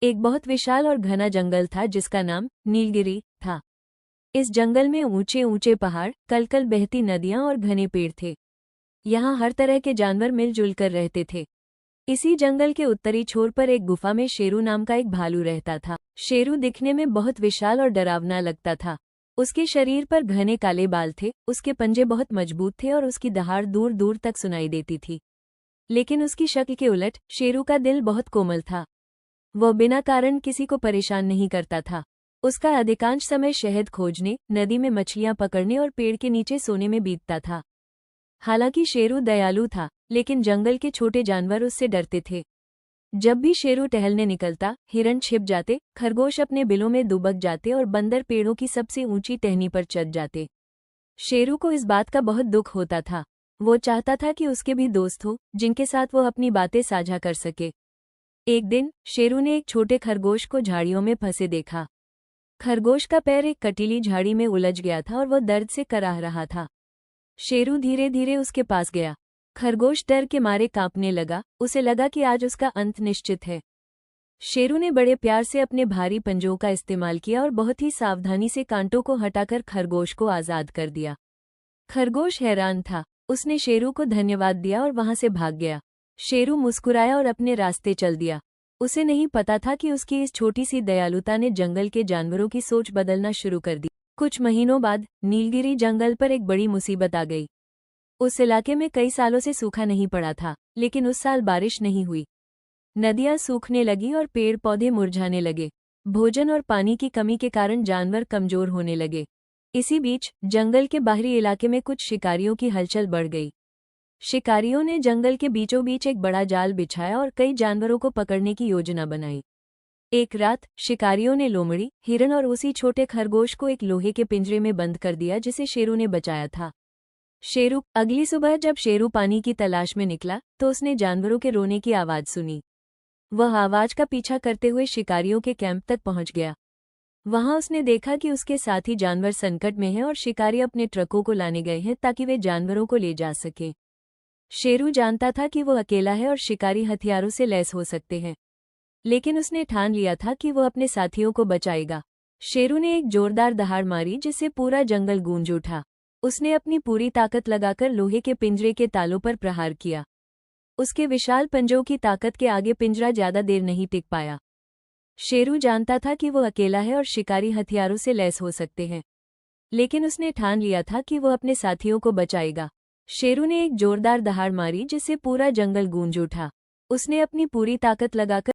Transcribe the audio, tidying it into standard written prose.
एक बहुत विशाल और घना जंगल था जिसका नाम नीलगिरी था। इस जंगल में ऊंचे ऊंचे पहाड़, कलकल बहती नदियां और घने पेड़ थे। यहाँ हर तरह के जानवर मिलजुल कर रहते थे। इसी जंगल के उत्तरी छोर पर एक गुफा में शेरू नाम का एक भालू रहता था। शेरू दिखने में बहुत विशाल और डरावना लगता था। उसके शरीर पर घने काले बाल थे, उसके पंजे बहुत मजबूत थे और उसकी दहाड़ दूर दूर तक सुनाई देती थी। लेकिन उसकी शक्ल के उलट शेरू का दिल बहुत कोमल था। वह बिना कारण किसी को परेशान नहीं करता था। उसका अधिकांश समय शहद खोजने, नदी में मछलियां पकड़ने और पेड़ के नीचे सोने में बीतता था। हालांकि शेरू दयालु था, लेकिन जंगल के छोटे जानवर उससे डरते थे। जब भी शेरू टहलने निकलता, हिरण छिप जाते, खरगोश अपने बिलों में दुबक जाते और बंदर पेड़ों की सबसे ऊंची टहनी पर चढ़ जाते। शेरू को इस बात का बहुत दुख होता था। वो चाहता था कि उसके भी दोस्त हो, जिनके साथ वो अपनी बातें साझा कर सके। एक दिन शेरू ने एक छोटे खरगोश को झाड़ियों में फंसे देखा। खरगोश का पैर एक कटीली झाड़ी में उलझ गया था और वह दर्द से कराह रहा था। शेरू धीरे धीरे उसके पास गया। खरगोश डर के मारे कांपने लगा। उसे लगा कि आज उसका अंत निश्चित है। शेरू ने बड़े प्यार से अपने भारी पंजों का इस्तेमाल किया और बहुत ही सावधानी से कांटों को हटाकर खरगोश को आजाद कर दिया। खरगोश हैरान था। उसने शेरू को धन्यवाद दिया और वहां से भाग गया। शेरू मुस्कुराया और अपने रास्ते चल दिया। उसे नहीं पता था कि उसकी इस छोटी सी दयालुता ने जंगल के जानवरों की सोच बदलना शुरू कर दी। कुछ महीनों बाद नीलगिरी जंगल पर एक बड़ी मुसीबत आ गई। उस इलाके में कई सालों से सूखा नहीं पड़ा था, लेकिन उस साल बारिश नहीं हुई। नदियां सूखने लगी और पेड़ पौधे मुरझाने लगे। भोजन और पानी की कमी के कारण जानवर कमजोर होने लगे। इसी बीच जंगल के बाहरी इलाके में कुछ शिकारियों की हलचल बढ़ गई। शिकारियों ने जंगल के बीचों बीच एक बड़ा जाल बिछाया और कई जानवरों को पकड़ने की योजना बनाई। एक रात शिकारियों ने लोमड़ी, हिरन और उसी छोटे खरगोश को एक लोहे के पिंजरे में बंद कर दिया जिसे शेरू ने बचाया था। अगली सुबह जब शेरू पानी की तलाश में निकला तो उसने जानवरों के रोने की आवाज सुनी। वह आवाज का पीछा करते हुए शिकारियों के कैंप तक पहुंच गया। वहां उसने देखा कि उसके साथी जानवर संकट में हैं और शिकारी अपने ट्रकों को लाने गए हैं ताकि वे जानवरों को ले जा सकें। शेरू जानता था कि वह अकेला है और शिकारी हथियारों से लैस हो सकते हैं, लेकिन उसने ठान लिया था कि वह अपने साथियों को बचाएगा। शेरू ने एक जोरदार दहाड़ मारी जिससे पूरा जंगल गूंज उठा। उसने अपनी पूरी ताकत लगाकर लोहे के पिंजरे के तालों पर प्रहार किया। उसके विशाल पंजों की ताकत के आगे पिंजरा ज्यादा देर नहीं टिक पाया। शेरू जानता था कि वह अकेला है और शिकारी हथियारों से लैस हो सकते हैं, लेकिन उसने ठान लिया था कि वह अपने साथियों को बचाएगा। शेरू ने एक जोरदार दहाड़ मारी जिससे पूरा जंगल गूंज उठा। उसने अपनी पूरी ताकत लगाकर